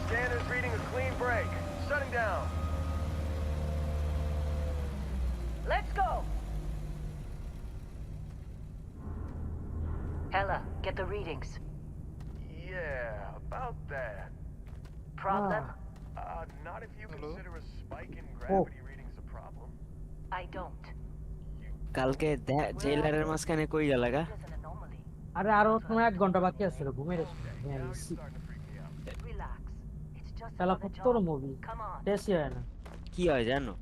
Scanner's reading a clean break. Shutting down. Let's go! Hella, get the readings. Yeah, about that. Problem? Not if you Hello? consider a spike in gravity readings a problem. I don't. কালকে জেলারের মাঝখানে কই গেল গা There's an anomaly. আরে আরো তোমার 1 ঘন্টা বাকি আছে ঘুমের Now you're starting to freak me out. Relax. It's just শালা another কত job. Movie Come on. টেসি হয় না কি হয় জানো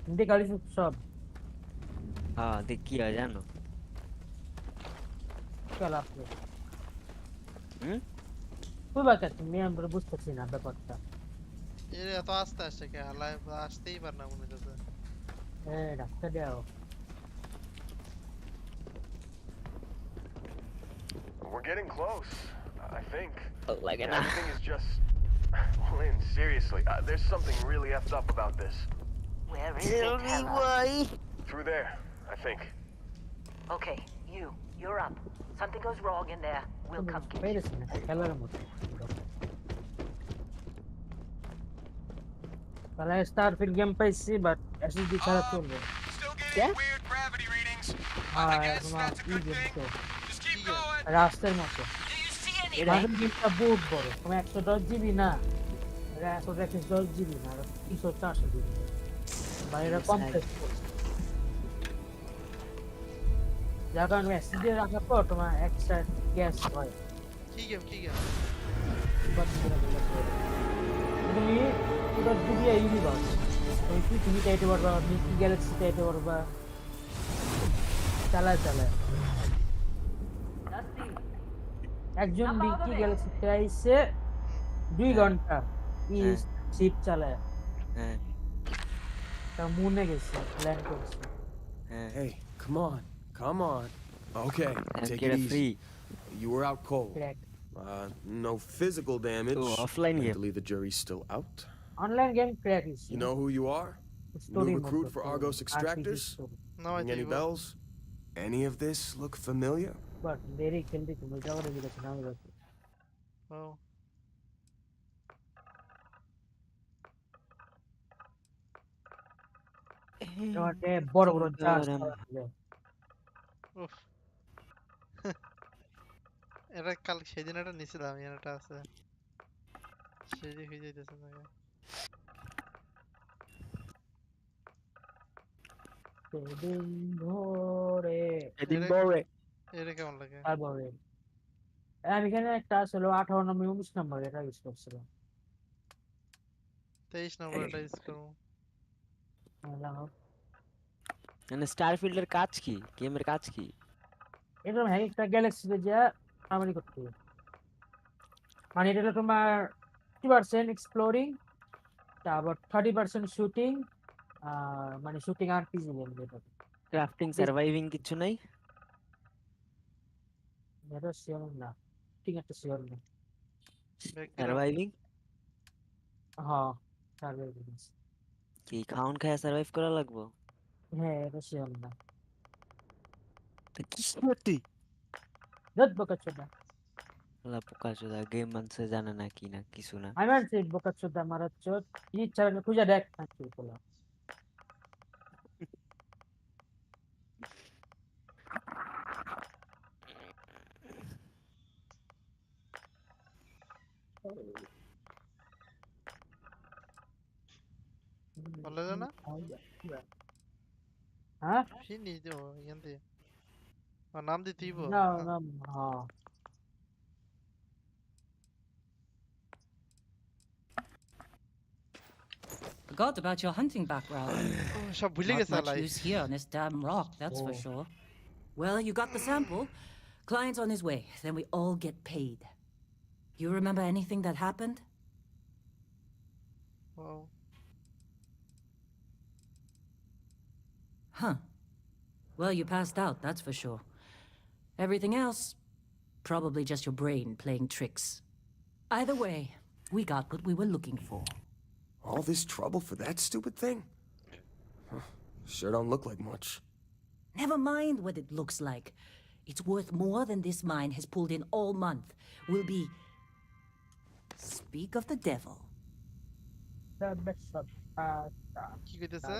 হিন্দি গাড়ি সব হ্যাঁ দেখ কি হয় জানো চল আপনি হুম তুই বাকি তুমি আমরা বুঝতেছি না ব্যাপারটা এর এত আস্তে আসছে কে হালায় আসতেই পার না মনে হচ্ছে ডাক্তার দাও We're getting close, I think. লাগে না Everything is just... Lynn, seriously, there's something really effed up about this. Where is it, Hella? Through there, I think. Okay, you're up. Something goes wrong in there. We'll come get you. মেরেছে না খেলার মতো তাহলে Starfield game পাইছি but SSD ছাড়া চলবে Still Yeah? getting weird gravity readings. I guess that's a good thing. Just keep going. রাস্তার মতো Do you see any? এরকম গেমটা বহুত বড় তুমি 110 জিবি না এটা 110 জিবি না 300 জিবি ভাই এটা কমপ্লেক্স যার কারণে এসএসডি রাখার পর তোমার এক্সট্রা গ্যাস হয় কি গেম তুমি পুরো দুনিয়া ইউনিভার্স তুমি পৃথিবী চাইতে পারবা মিল্কি গ্যালাক্সি চাইতে পারবা চালায় একজন মিল্কি গ্যালাক্সি চাইছে 2 ঘন্টা এই শিপ চালায় হ্যাঁ তা মুনে গেছে ল্যান্ড করছে হ্যাঁ Hey, come on. Okay, take get it a easy. free You were out cold. Crack No physical damage. Oh, offline I game. believe the jury's still out. Online game crack is You know who you are? New recruit for Argos Extractors? Now I Ring any bells? Any of this look familiar? But দেরি খেলতে তুমি যাওয়ার দিকে না হবে ও তোমাকে বড় বড় চার্জ উফ এটা কাল সেদিন একটা নিছিলাম এটা আছে সেদিন হয়ে যাইতেছে না সেদিন ধরে এদিন পরে এটা কেমন লাগে তারপরে আমি এখানে একটা ছিল 58 নম্বর 19 নম্বর এটা ইউজ করছিলাম 23 নম্বর এটা ইউজ করব মানে স্টারফিল্ডের কাজ কি গেমের কাজ কি এরকম একটা গ্যালাক্সিতে যা আমলি করতে হবে মানে এটা হলো তোমার 50% এক্সপ্লোরিং তারপর 30% শুটিং মানে শুটিং আর পিজি গেম যেটা ক্রাফটিং সার্ভাইভিং কিছু নাই এটা শিওর না ঠিক একটা শিওর না সার্ভাইভিং হ্যাঁ সার্ভাইভিং কি খাউন খায় সার্ভাইভ করা লাগবে হ্যাঁ এটা শিওর না তো কি করতে যত বকাচোদা লা পোকাচোদা গেম মানছে জানে না কি না কিছু না আমি মানছি বকাচোদা মারাচ্চোদ ইচ্ছা লাগে খুঁজে দেখ নাকি বলা বলে না হ্যাঁ ফিনি দিও ইয়ান্তে নাম দিতেইব না না হ্যাঁ Forgot about your hunting background. সব ভুলে Not গেছে much lie use here on this damn rock, that's for Oh. sure. Well, you got the sample. Client's on his way. Then we all get paid. You remember anything that happened? O Huh. Well, you passed out, that's for sure. Everything else, probably just your brain playing tricks. Either way, we got what we were looking for. All this trouble for that stupid thing? Huh, sure don't look like much. Never mind what it looks like. It's worth more than this mine has pulled in all month. We'll be Speak of the devil. The best of কি কইতেছে?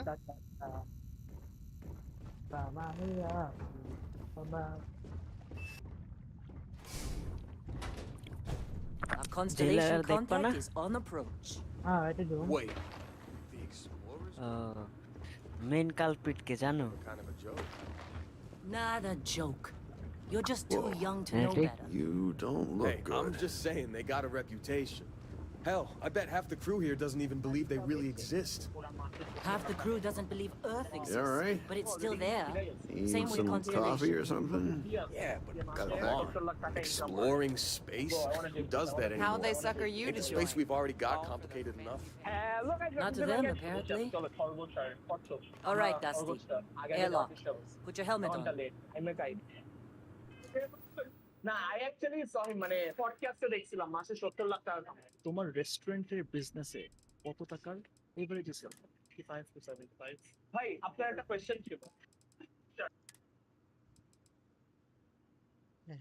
Our constellation Jailer dekpa contact na? is on approach. এটা দেখুন Wait. The explorers? Main culprit কে জানো? Kind of a joke. Not a joke. You're just too Whoa. young to know Hey. better. You don't look Hey, good. I'm just saying they got a reputation. Hell, I bet half the crew here doesn't even believe they really exist. Half the crew doesn't believe Earth exists, all right? but it's still there. Need Same with some constellation. coffee or something? Yeah, but Got a come on. Exploring space? Who does that anymore? How they sucker you Ain't to the space join? we've already got complicated enough? Not to them, apparently. All right, Dusty. Airlock. Put your helmet on. না I actually sorry মানে পডকাস্টে দেখছিলাম মাসে 70 লাখ টাকা কামায়। তোমার রেস্টুরেন্টের বিজনেসে কত টাকার এভারেজ সেল 55 to 75 ভাই আপনার একটা কোশ্চেন ছিল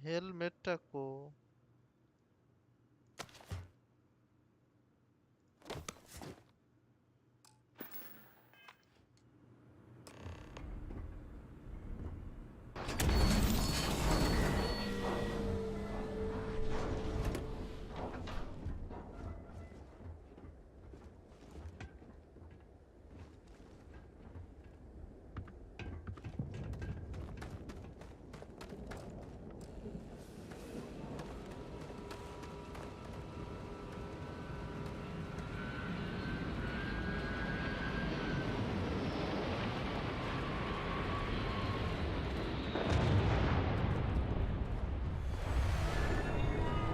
হেলমেটটা কো?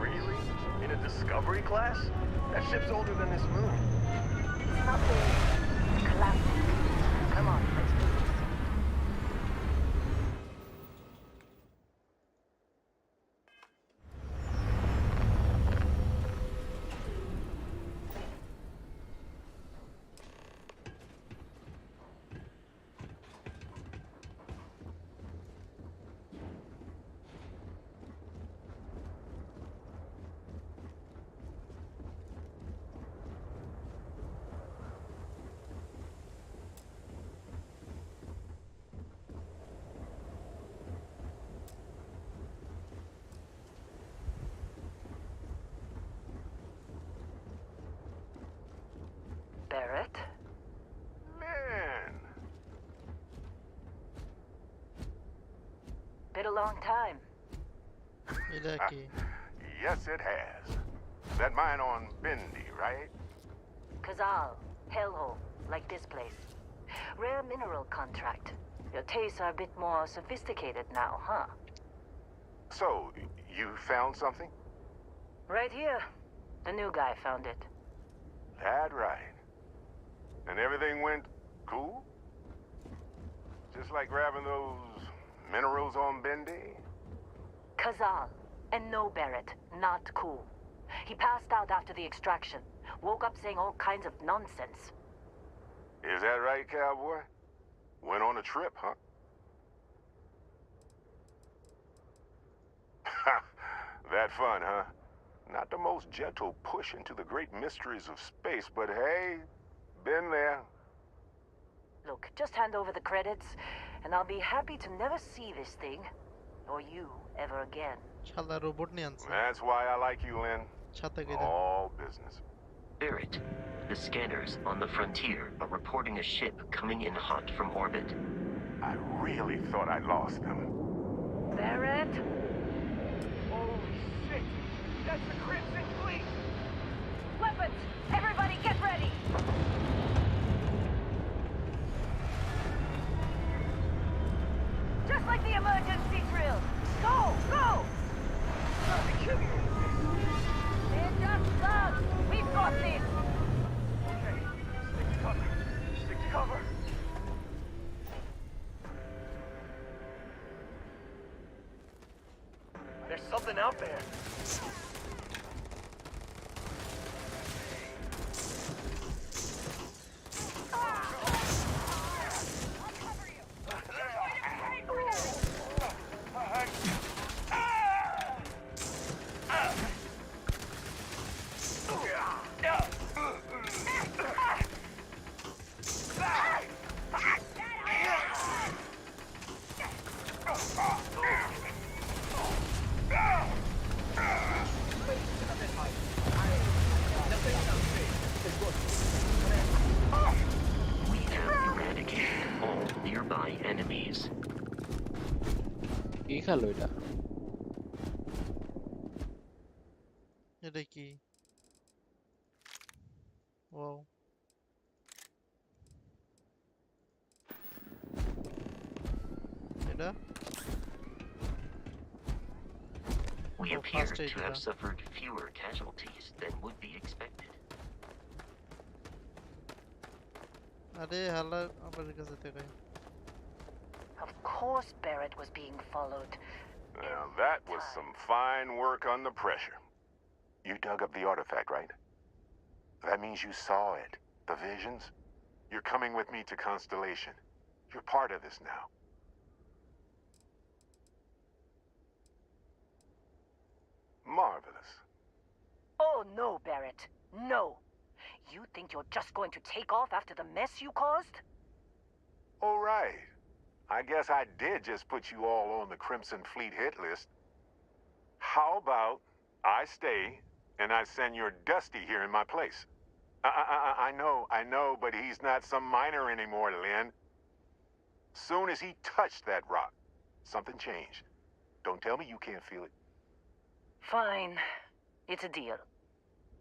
Really? In a Discovery class? That ship's older than this moon. Something classic. Come on, let's do this. Barrett? Man. Been a long time. এটা কি? Yes, it has. That mine on Bendy, right? Kazal, hellhole, like this place. Rare mineral contract. Your tastes are a bit more sophisticated now, huh? So, you found something? Right here. The new guy found it. That right. And everything went cool? Just like grabbing those minerals on Bendy? Kazal. And no Barrett. Not cool. He passed out after the extraction. Woke up saying all kinds of nonsense. Is that right, cowboy? Went on a trip, huh? That fun, huh? Not the most gentle push into the great mysteries of space, but hey, been there. Look, just hand over the credits, and I'll be happy to never see this thing, or you, ever again. শালা robot নিয়ে আনছে। That's why I like you, Lynn. ছাতা কেটে। All business. Barrett, the scanners on the frontier are reporting a ship coming in hot from orbit. I really thought I lost them. Barrett? Holy shit! That's the Crimson Fleet! Weapons! Everybody get ready! Just like the emergency drill! Go! Go! They're just thugs! We've got this! Okay, stick to cover. Stick to cover. There's something out there. case. কি খেলো এটা? এটা কি? Wow. এটা? We Oh, appear first aid to have এটা। suffered fewer casualties than would be expected. আরে হালা আমার কাছে তাকাই। Of course Barrett was being followed. Now that was some fine work under pressure. You dug up the artifact, right? That means you saw it. The visions? You're coming with me to Constellation. You're part of this now. Marvelous. Oh no, Barrett. No. You think you're just going to take off after the mess you caused? All right. I guess I did just put you all on the Crimson Fleet hit list. How about I stay and I send your Dusty here in my place? I know, but he's not some miner anymore, Lynn. Soon as he touched that rock, something changed. Don't tell me you can't feel it. Fine. It's a deal.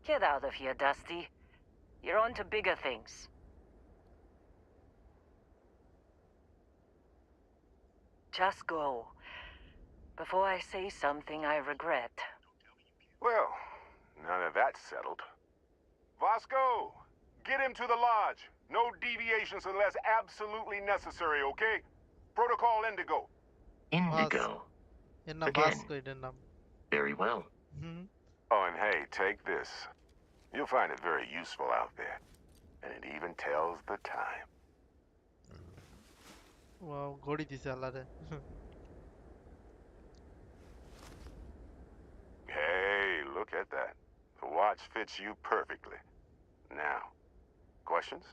Get out of here, Dusty. You're on to bigger things. Just go. Before I say something I regret. Well, now that that's settled. Vasco, get him to the lodge. No deviations unless absolutely necessary, okay? Protocol Indigo. Indigo. এর নাম Again. Vasco এটার নাম। Very well. Oh, and hey, take this. You'll find it very useful out there. And it even tells the time. Wow, ঘড়ি দিছে আল্লাহরে। Hey, look at that. The watch fits you perfectly. Now, questions?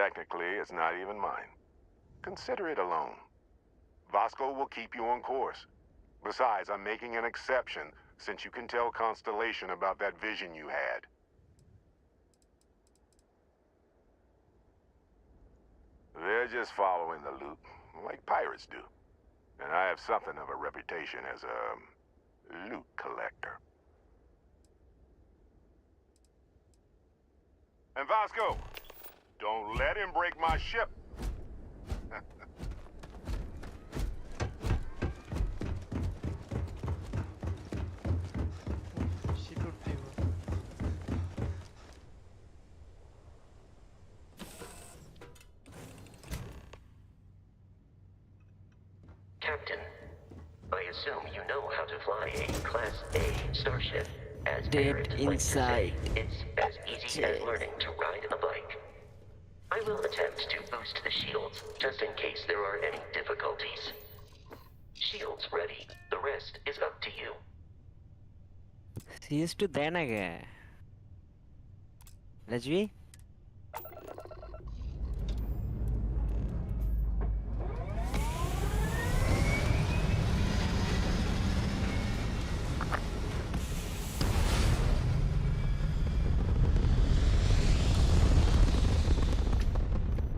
Technically, it's not even mine. Consider it a loan. Vasco will keep you on course. Besides, I'm making an exception since you can tell Constellation about that vision you had. They're just following the loot, like pirates do. And I have something of a reputation as a loot collector. And Vasco, don't let him break my ship. শিকড় দিব। Captain, I assume you know how to fly a Class A starship. As Dead Barrett likes to say, inside. it's as easy as Dead. learning to ride a bike. I will attempt to boost the shields, just in case there are any difficulties. Shields ready. The rest is up to you. CS2 দেয় না কে? রাজবি?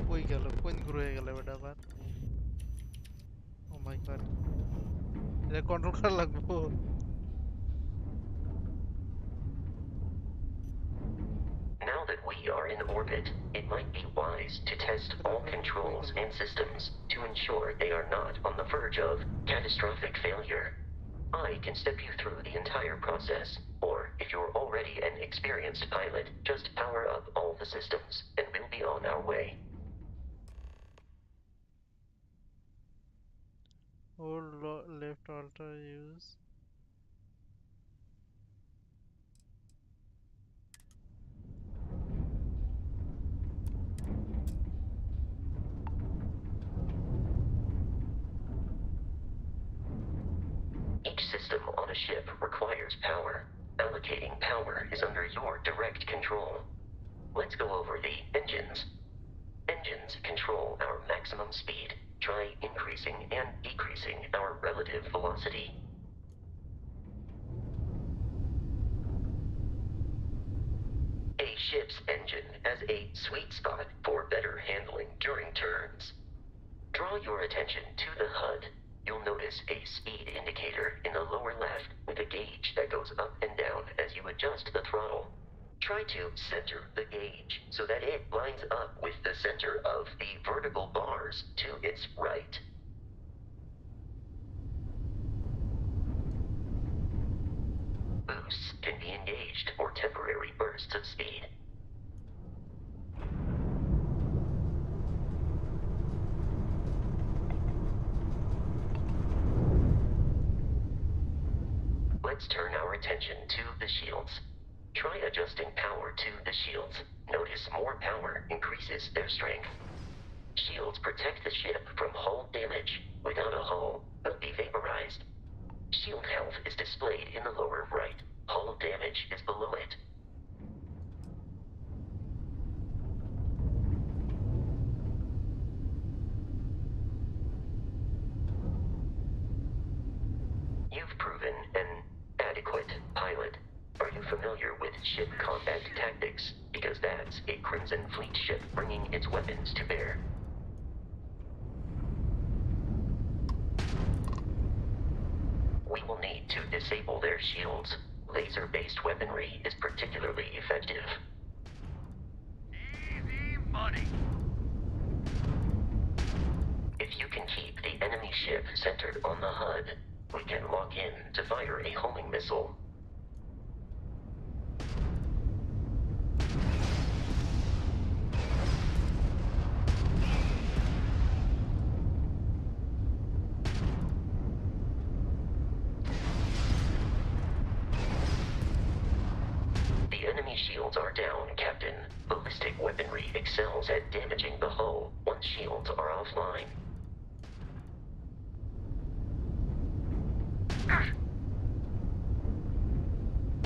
কই গেল? কোন ঘুরে গেল এটা আবার? ও মাই god. এটা কন্ট্রোল করা লাগবো। Now that we are in orbit, it might be wise to test all controls and systems to ensure they are not on the verge of catastrophic failure. I can step you through the entire process, or if you're already an experienced pilot, just power up all the systems and we'll be on our way. Hold left alter use. Each system on a ship requires power. Allocating power is under your direct control. Let's go over the engines. Engines control our maximum speed. Try increasing and decreasing our relative velocity. A ship's engine as a sweet spot for better handling during turns. Draw your attention to the HUD. You'll notice a speed indicator in the lower left with a gauge that goes up and down as you adjust the throttle. Try to center the gauge so that it lines up with the center of the vertical bars to its right. Boosts can be engaged for temporary bursts of speed. Let's turn our attention to the shields. Try adjusting power to the shields. Notice more power increases their strength. Shields protect the ship from hull damage. Without a hull, they'll be vaporized. Shield health is displayed in the lower right. Hull damage is below it. You've proven an adequate pilot. Are you familiar with ship combat tactics? Because that's a Crimson Fleet ship bringing its weapons to bear. We will need to disable their shields. Laser-based weaponry is particularly effective. Easy money. If you can keep the enemy ship centered on the HUD, we can lock in to fire a homing missile. The enemy shields are down, Captain. Ballistic weaponry excels at damaging the hull once shields are offline.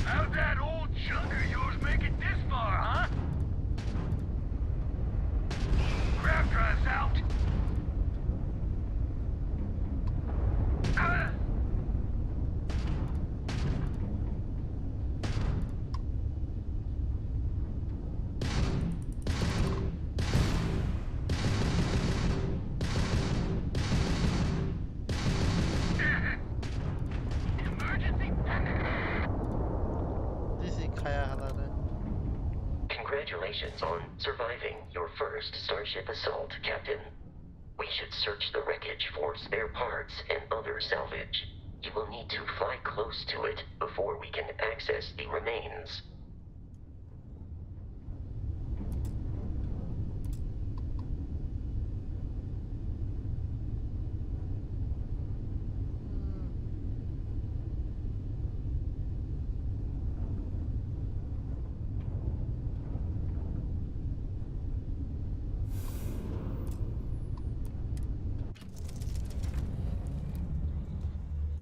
How'd that old junk of yours make it this far, huh? Grab drive's out. Emergency. Congratulations on surviving your first Starship assault, Captain. We should search the wreckage for spare parts and other salvage. You will need to fly close to it before we can access the remains.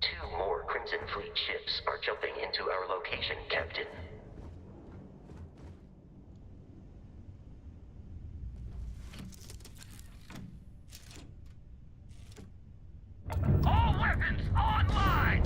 Two more Crimson Fleet ships are jumping into our location, Captain. All weapons online!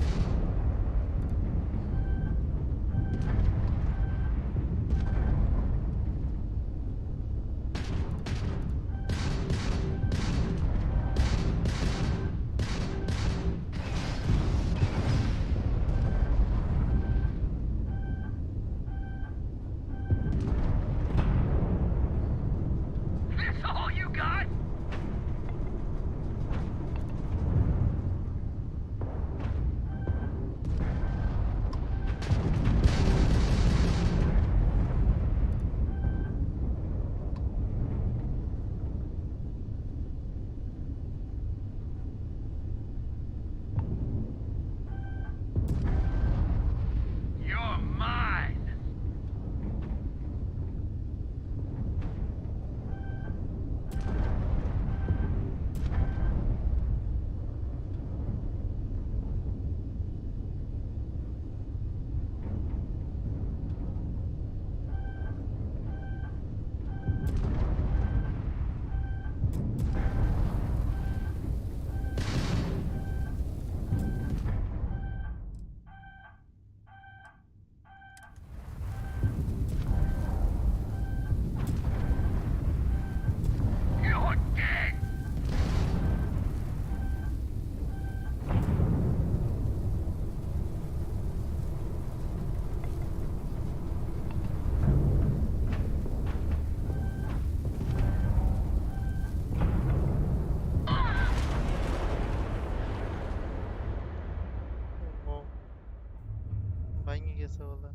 গেছে বলে।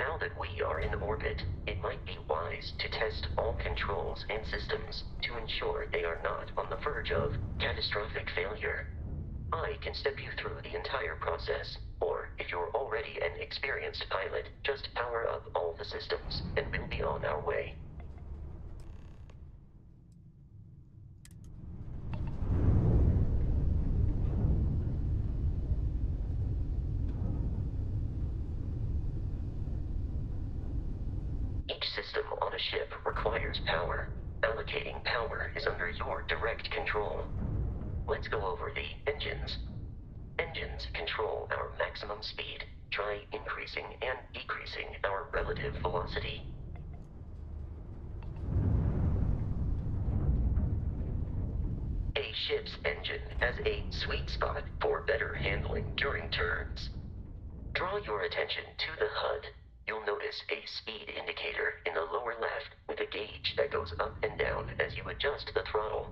Now that we are in orbit, it might be wise to test all controls and systems to ensure they are not on the verge of catastrophic failure. I can step you through the entire process, or if you're already an experienced pilot, just power up all the systems and we'll be on our way. Each system on a ship requires power. Allocating power is under your direct control. Let's go over the engines. Engines control our maximum speed. Try increasing and decreasing our relative velocity. A ship's engine has a sweet spot for better handling during turns. Draw your attention to the HUD. You'll notice a speed indicator in the lower left with a gauge that goes up and down as you adjust the throttle.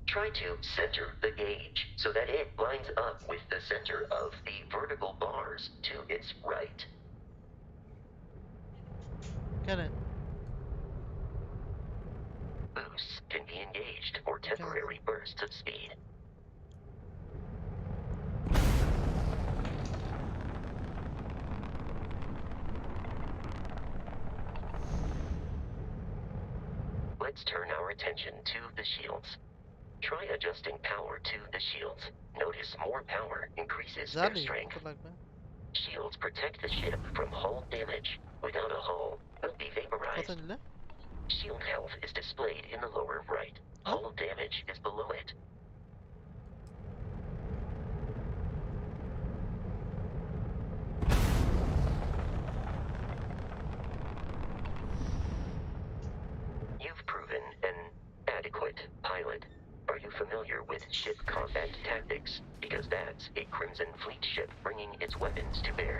Try to center the gauge so that it lines up with the center of the vertical bars to its right. কেন? Boosts can be engaged for temporary bursts of speed. Let's turn our attention to the shields. Try adjusting power to the shields. Notice more power increases their জানি strength. কত লাগবে। Shields protect the ship from hull damage. Without a hull, will be কত vaporized. নিলে? Shield health is displayed in the lower right. Hull damage is below it. You've proven an adequate pilot. Are you familiar with ship combat tactics? Because that's a Crimson Fleet ship bringing its weapons to bear.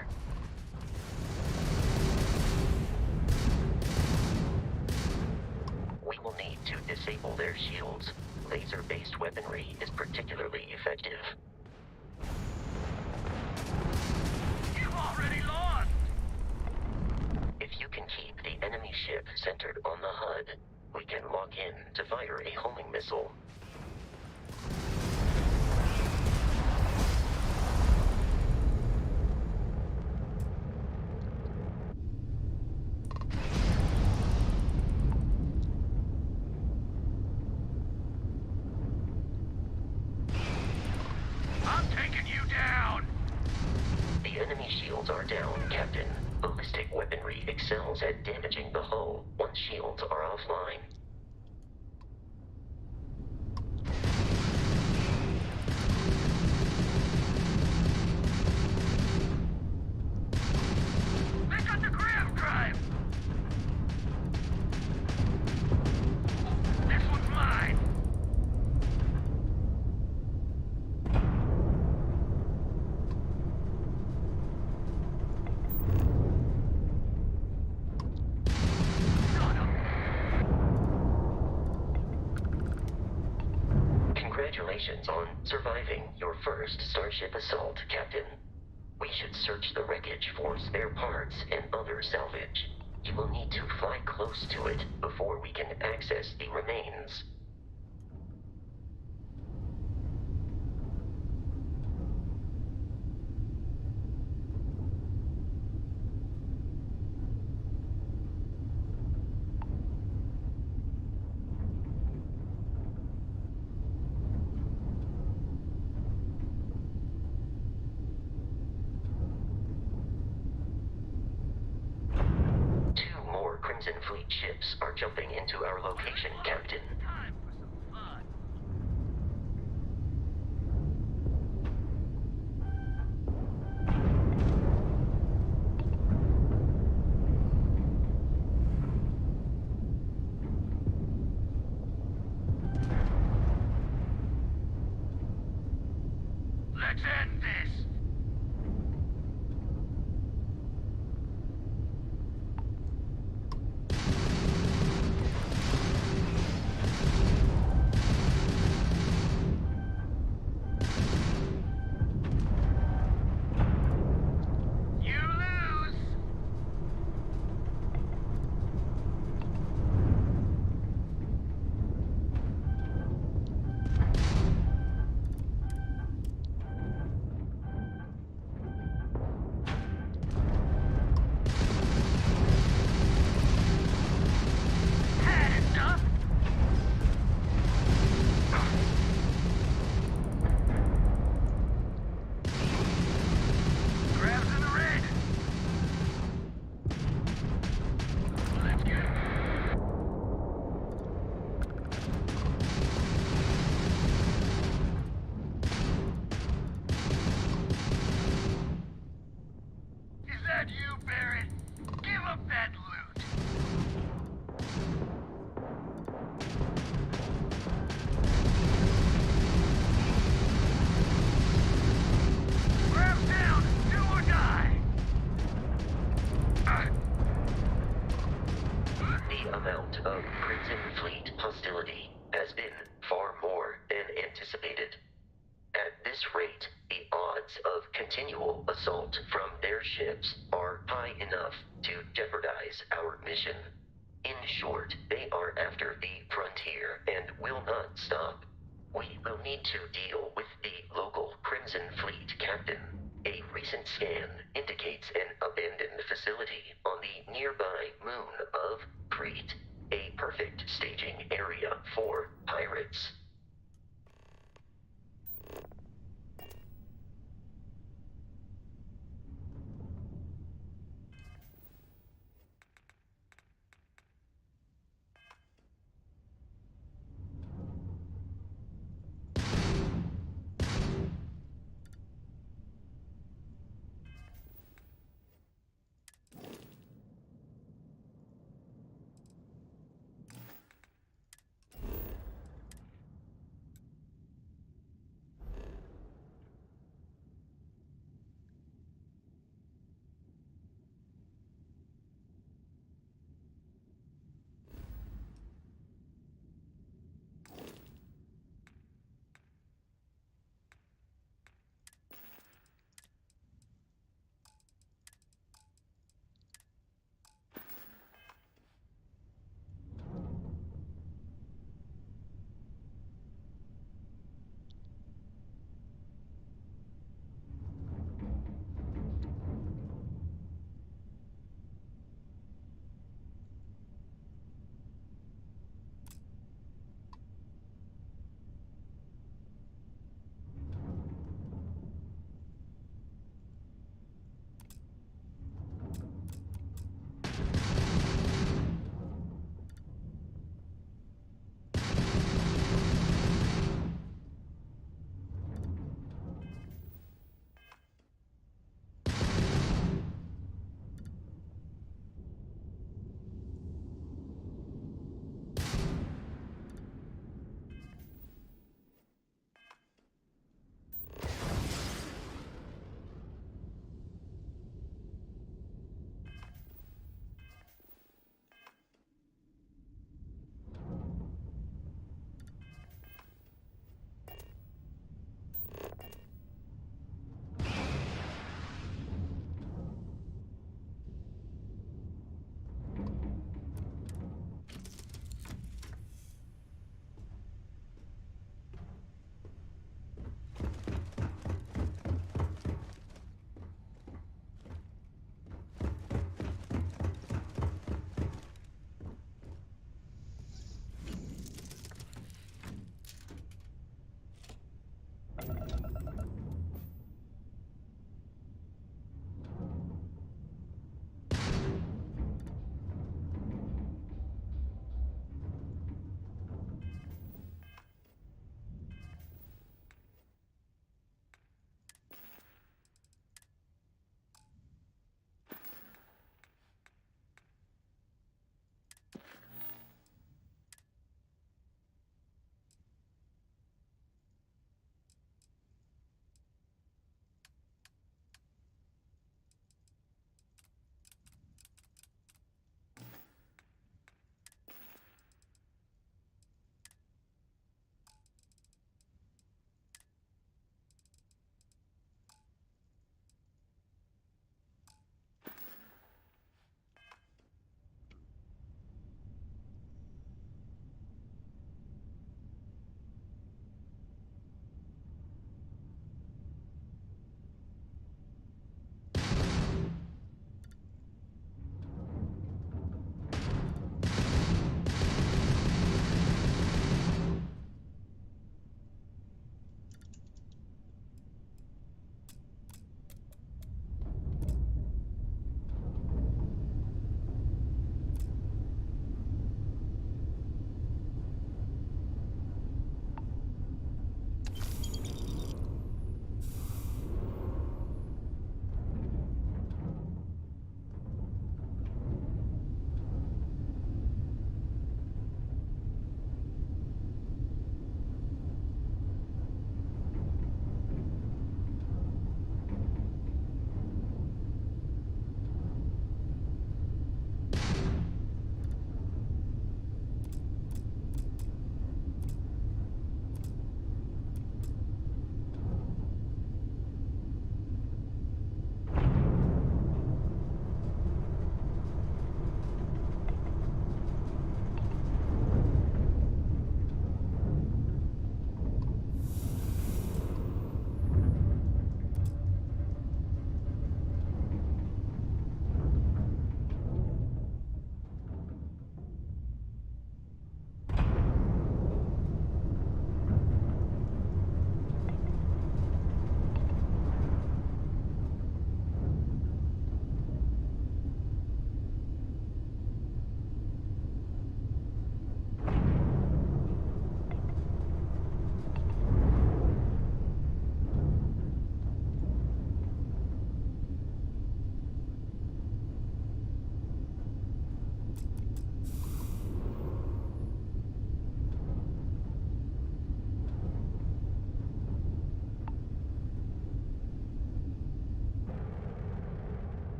We will need to disable their shields. Laser-based weaponry is particularly effective. You've already lost! If you can keep the enemy ship centered on the HUD, we can lock in to fire a homing missile. I'm taking you down! The enemy shields are down, Captain. Ballistic weaponry excels at damaging the hull once shields are offline. They got the grav drive! This one's mine! Congratulations on surviving your first Starship assault, Captain. We should search the wreckage for spare parts and other salvage. You will need to fly close to it before we can access the remains. Two more Crimson Fleet ships are jumping into our location, Captain. Time for some fun. Let's end this! amount of Crimson Fleet hostility has been far more than anticipated. At this rate, the odds of continual assault from their ships are high enough to jeopardize our mission. In short, they are after the frontier and will not stop. We will need to deal with the local Crimson Fleet captain. A recent scan indicates an abandoned facility on the nearby moon of Crete, a perfect staging area for pirates.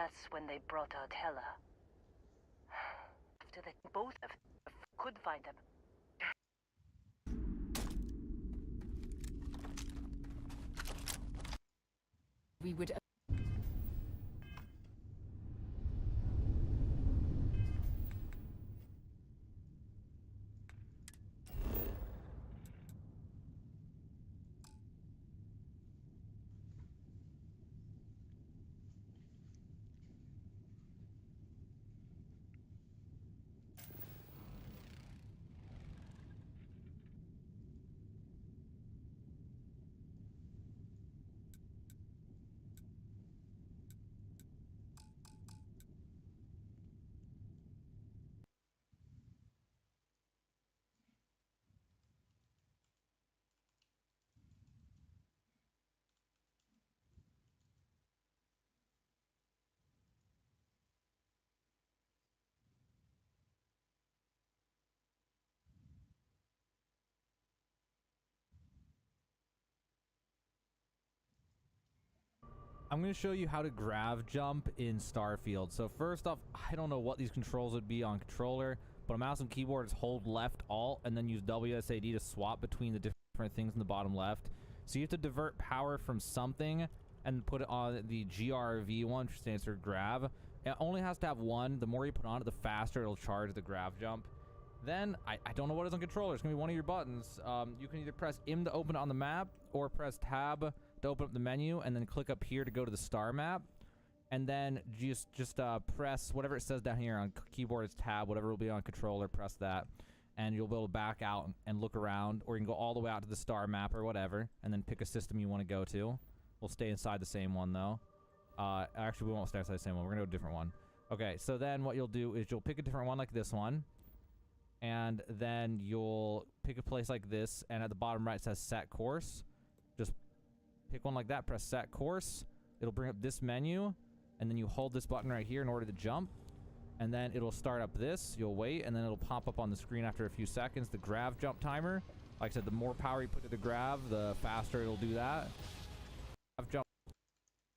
That's when they brought out Hela. After that, both of them could find him. We would. I'm going to show you how to grav jump in Starfield. So first off, I don't know what these controls would be on controller, but on mouse and keyboard is hold left alt and then use WSAD to swap between the different things in the bottom left. So you have to divert power from something and put it on the GRV one, which stands for grav. It only has to have one. The more you put on it, the faster it'll charge the grav jump. Then, I don't know what is on controller. It's going to be one of your buttons. You can either press M to open it on the map, or press tab to open up the menu, and then click up here to go to the star map. And then just press whatever it says down here on keyboard is tab, whatever will be on controller, press that. And you'll be able to back out and look around, or you can go all the way out to the star map or whatever, and then pick a system you want to go to. We'll stay inside the same one, though. Actually, we won't stay inside the same one. We're going to go a different one. Okay, so then what you'll do is you'll pick a different one like this one. And then you'll pick a place like this, and at the bottom right it says set course. Just pick one like that, press set course. It'll bring up this menu, and then you hold this button right here in order to jump. And then it'll start up this, you'll wait, and then it'll pop up on the screen after a few seconds, the grav jump timer. Like I said, the more power you put to the grav, the faster it'll do that. Grav jump.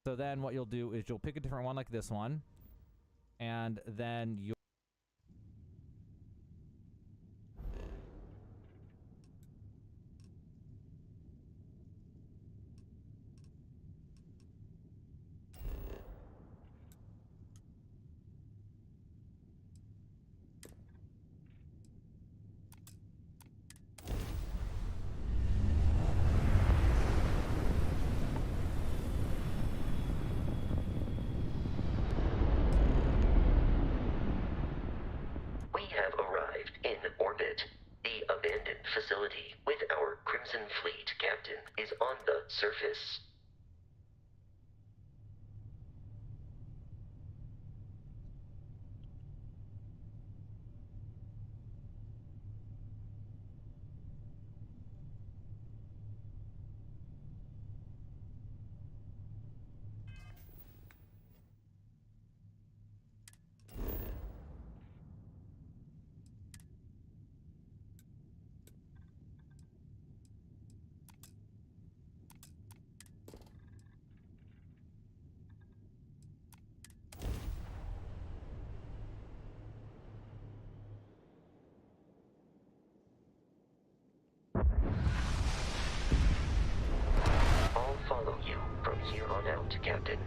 So then what you'll do is you'll pick a different one like this one, and then you'll facility with our Crimson Fleet captain is on the surface. I'll follow you from here on out, Captain.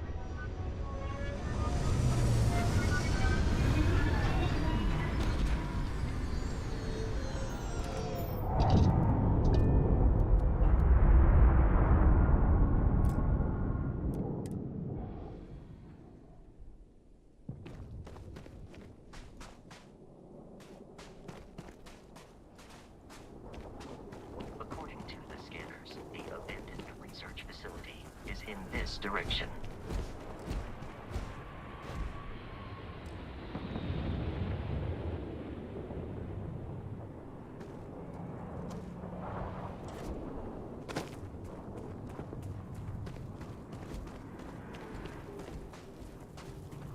According to the scanners, the abandoned research facility is in this direction.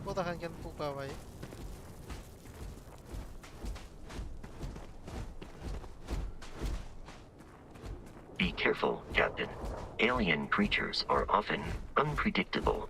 Potahan yan po kaway. Be careful, Captain. Alien creatures are often unpredictable.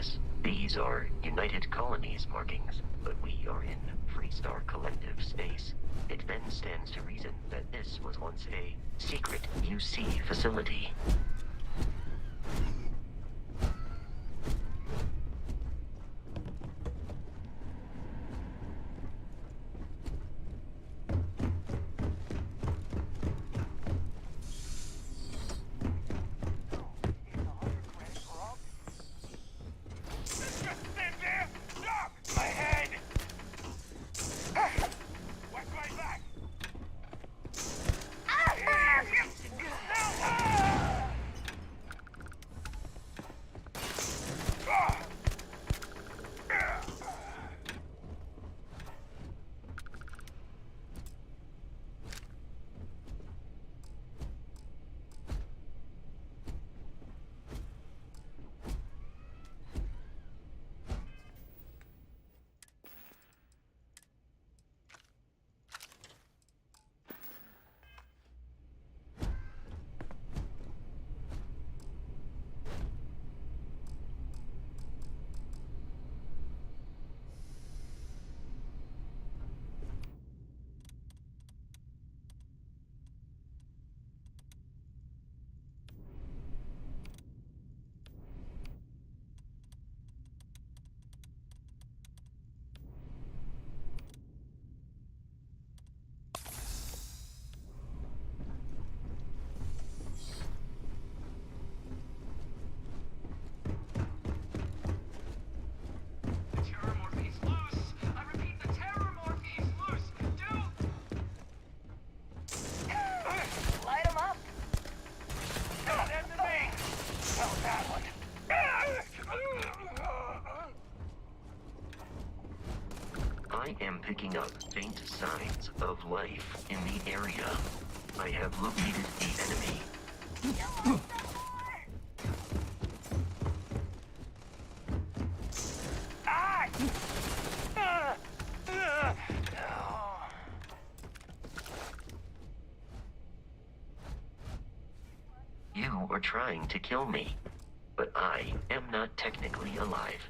this. These are United Colonies markings, but we are in Freestar Collective space. It then stands to reason that this was once a secret UC facility. I am picking up faint signs of life in the area. I have located the enemy. You are trying to kill me, but I am not technically alive.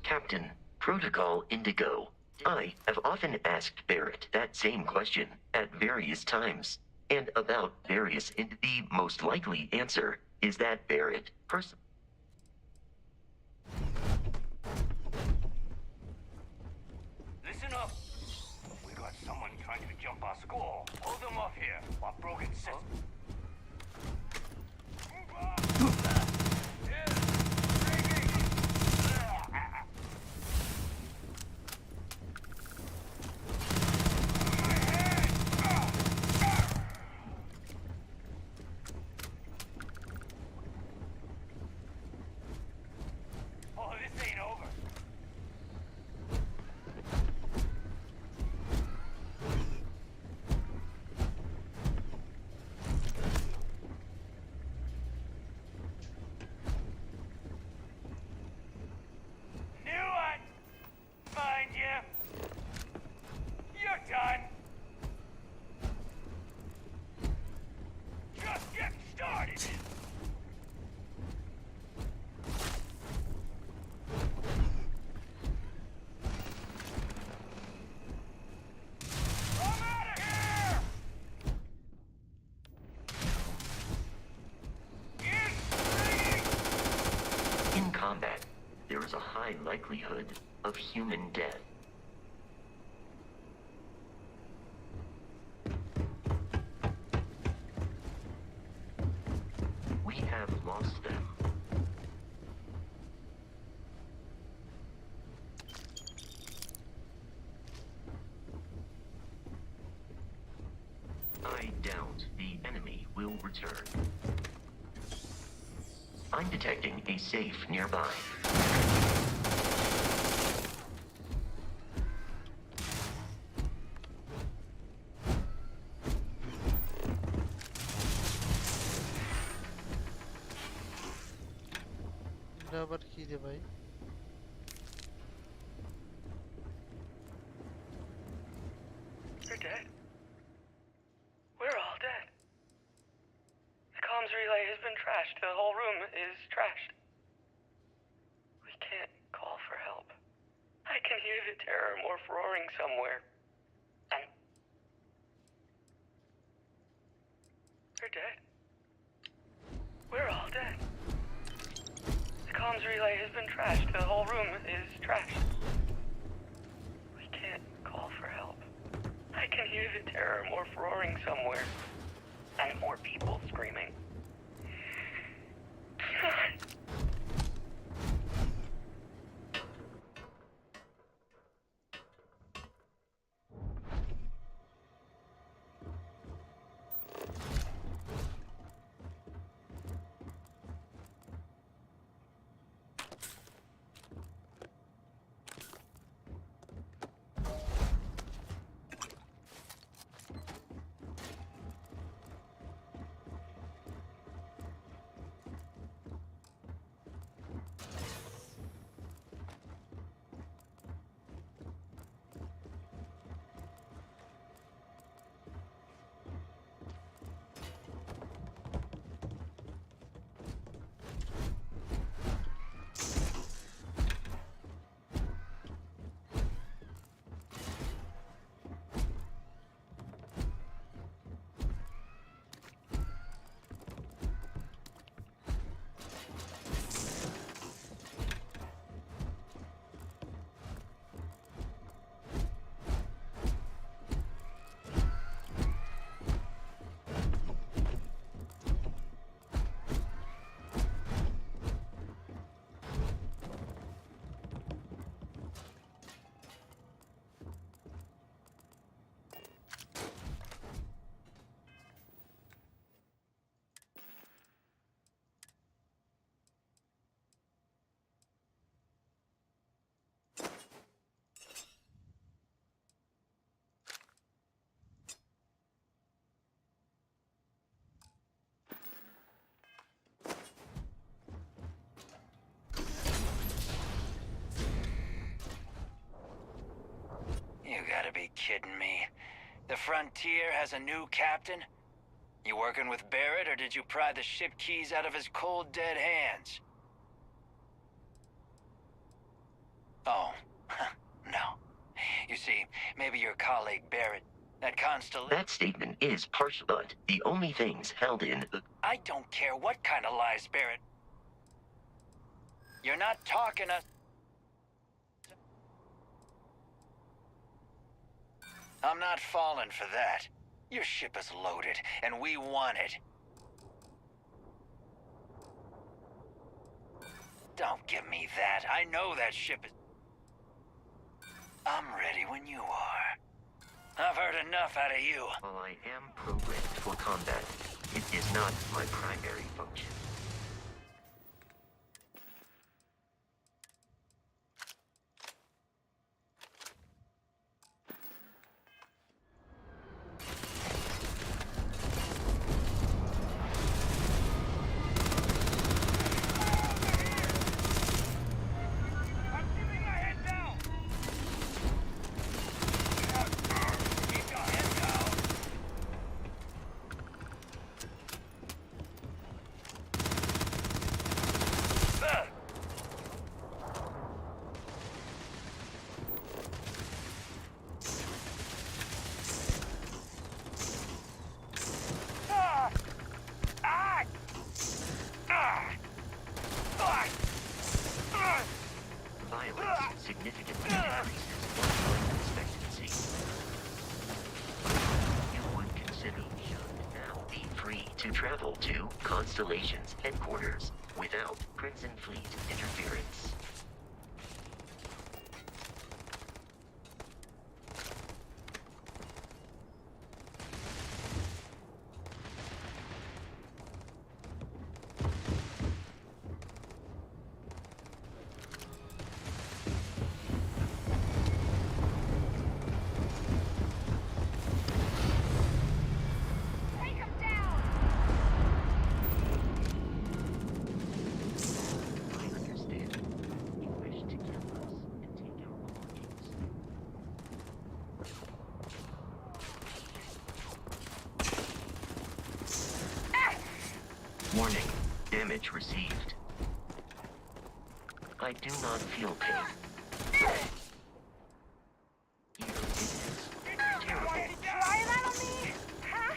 Captain, Protocol Indigo. I have often asked Barrett that same question at various times, and about various, and the most likely answer is that Barrett person. Listen up. We got someone trying to jump our score. Hold them off here while Brogan system. there is a high likelihood of human death. We have lost them. I doubt the enemy will return. I'm detecting a safe nearby. আবার কি রে ভাই? You're dead. We're all dead. The comms relay has been trashed. The whole room is trashed. We can't call for help. I can hear the terror morph roaring somewhere. And you're dead. We're all dead. The comms relay has been trashed. The whole room is trashed. We can't call for help. I can hear the terror morph roaring somewhere. And more people screaming. You gotta be kidding me. The Frontier has a new captain? You working with Barrett, or did you pry the ship keys out of his cold, dead hands? Oh, no. You see, maybe your colleague Barrett, that constellation... That statement is partial, but the only things held in... I don't care what kind of lies, Barrett. You're not talking us... I'm not falling for that. Your ship is loaded, and we want it. Don't give me that. I know that ship is... I'm ready when you are. I've heard enough out of you. While I am programmed for combat, it is not my primary function. significantly decreases life expectancy. You would consider should now be free to travel to Constellation's headquarters without Crimson Fleet interference. Warning, damage received. I do not feel pain. Here it is. Terrible. Try that on me? Huh?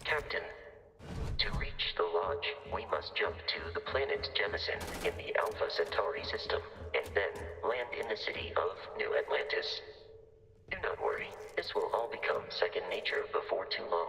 Captain, to reach the lodge, we must jump to the planet Jemison in the Alpha Centauri system, and then land in the city of New Atlantis. Do not worry, this will all become second nature before too long.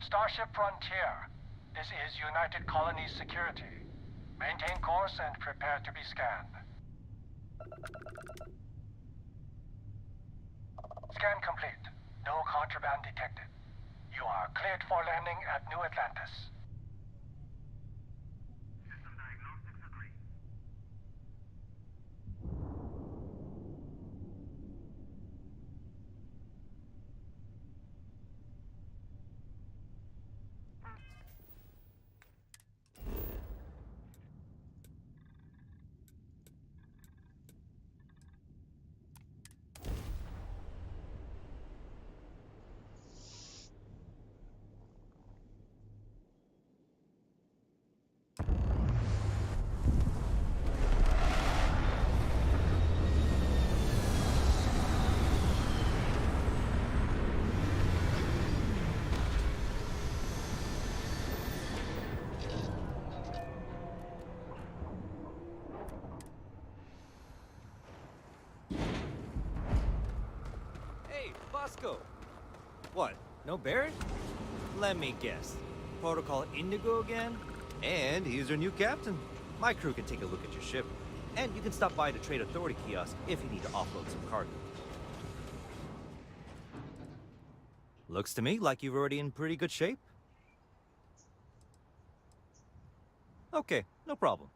Starship Frontier. This is United Colonies Security. Maintain course and prepare to be scanned. Scan complete. No contraband detected. You are cleared for landing at New Atlantis. Bosco! What, no Barrett? Let me guess. Protocol Indigo again? And he's our new captain. My crew can take a look at your ship. And you can stop by the Trade Authority kiosk if you need to offload some cargo. Looks to me like you're already in pretty good shape. Okay, no problem.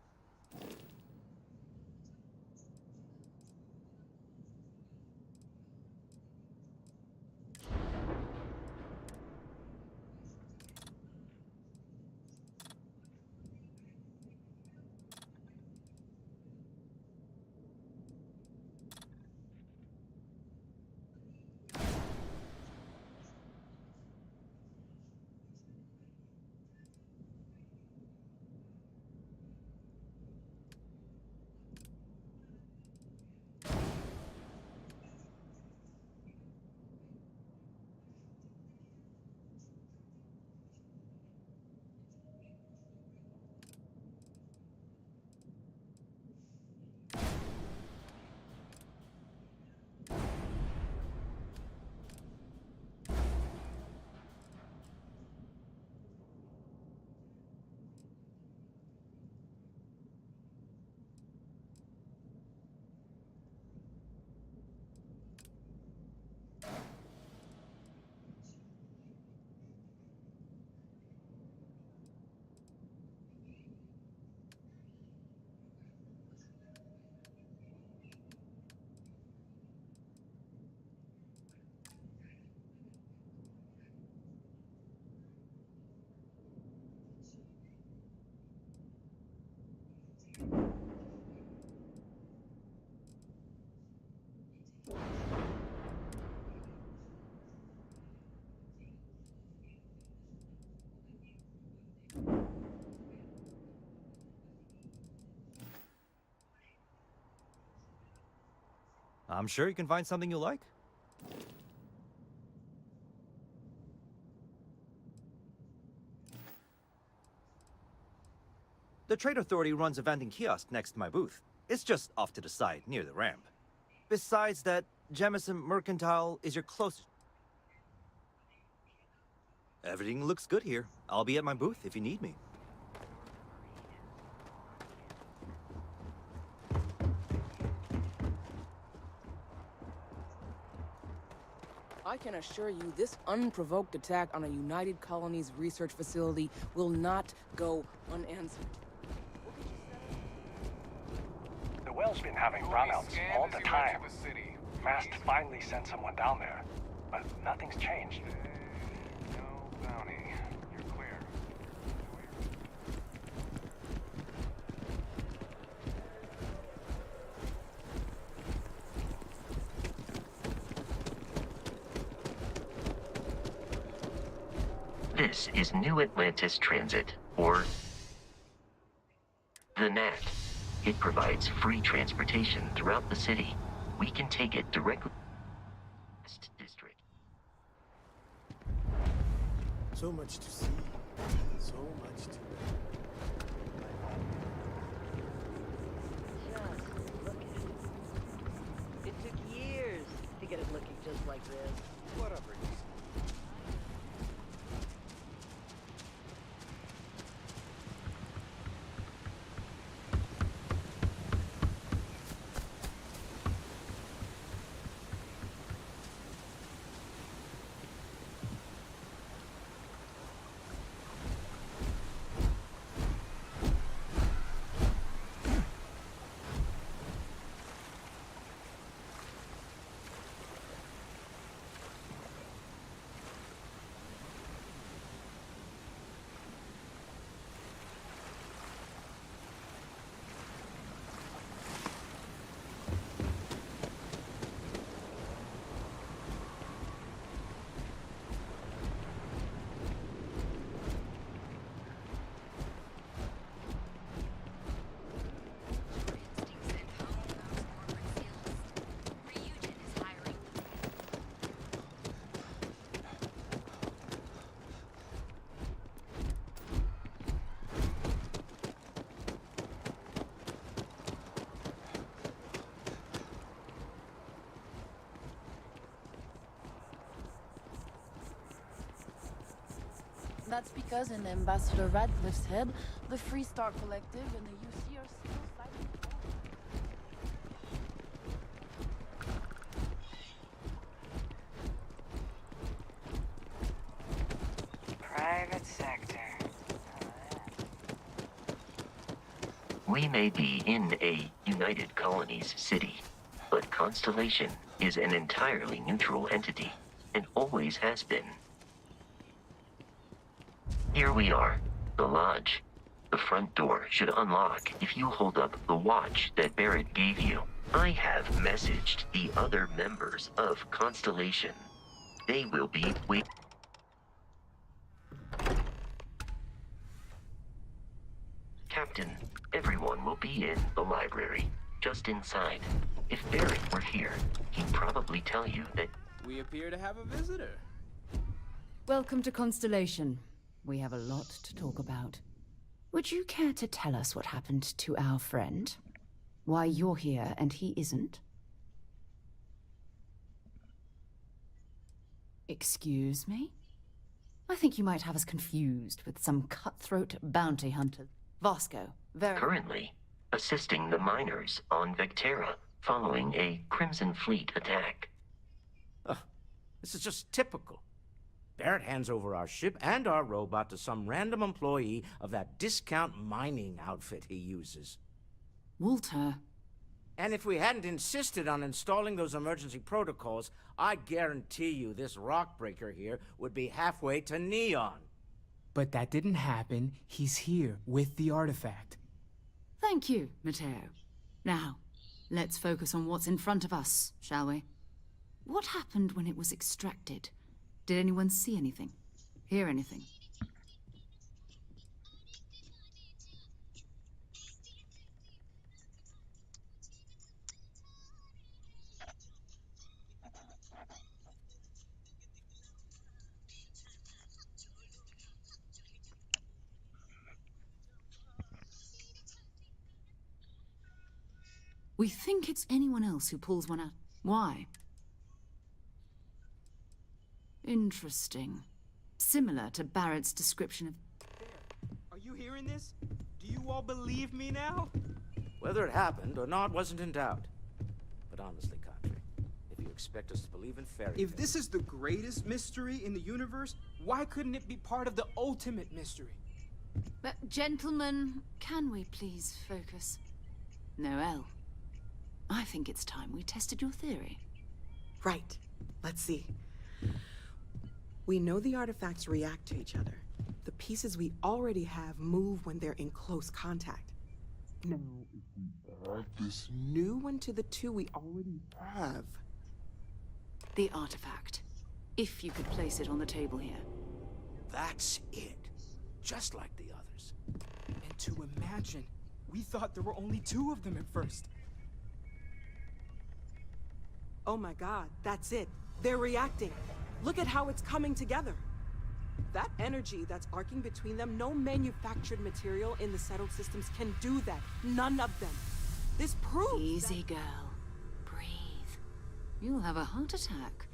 I'm sure you can find something you like. The Trade Authority runs a vending kiosk next to my booth. It's just off to the side, near the ramp. Besides that, Jemison Mercantile is your closest... Everything looks good here. I'll be at my booth if you need me. I can assure you this unprovoked attack on a United Colonies research facility will not go unanswered. The well's been having brownouts all the time. Mast finally sent someone down there, but nothing's changed. No bounty. You're clear. This is New Atlantis Transit, or the NAT. It provides free transportation throughout the city. We can take it directly to the West District. So much to see. So much to... Just look at it. It took years to get it looking just like this. Whatever you That's because in Ambassador Radcliffe's head, the Free Star Collective and the UC are still fighting. Private sector. We may be in a United Colonies city, but Constellation is an entirely neutral entity, and always has been. Here we are, the lodge. The front door should unlock if you hold up the watch that Barrett gave you. I have messaged the other members of Constellation. They will be waiting. Captain, everyone will be in the library, just inside. If Barrett were here, he'd probably tell you that... We appear to have a visitor. Welcome to Constellation. We have a lot to talk about. Would you care to tell us what happened to our friend? Why you're here and he isn't? Excuse me? I think you might have us confused with some cutthroat bounty hunter. Vasco, very... Currently, assisting the miners on Vectera following a Crimson Fleet attack. This is just typical. Barrett hands over our ship and our robot to some random employee of that discount mining outfit he uses. Walter. And if we hadn't insisted on installing those emergency protocols, I guarantee you this rock breaker here would be halfway to Neon. But that didn't happen. He's here with the artifact. Thank you, Matteo. Now, let's focus on what's in front of us, shall we? What happened when it was extracted? Did anyone see anything? Hear anything? We think it's anyone else who pulls one out. Why? Interesting. Similar to Barrett's description of... Are you hearing this? Do you all believe me now? Whether it happened or not wasn't in doubt. But honestly, Country, if you expect us to believe in fairy If this is the greatest mystery in the universe, why couldn't it be part of the ultimate mystery? But, gentlemen, can we please focus? Noel, I think it's time we tested your theory. Right. Let's see. We know the artifacts react to each other. The pieces we already have move when they're in close contact. Now, if we add this new one to the two we already have... The artifact. If you could place it on the table here. That's it. Just like the others. And to imagine, we thought there were only 2 of them at first. Oh my god, that's it. They're reacting. Look at how it's coming together. That energy that's arcing between them, no manufactured material in the settled systems can do that. None of them. This proves Easy, girl. Breathe. You'll have a heart attack.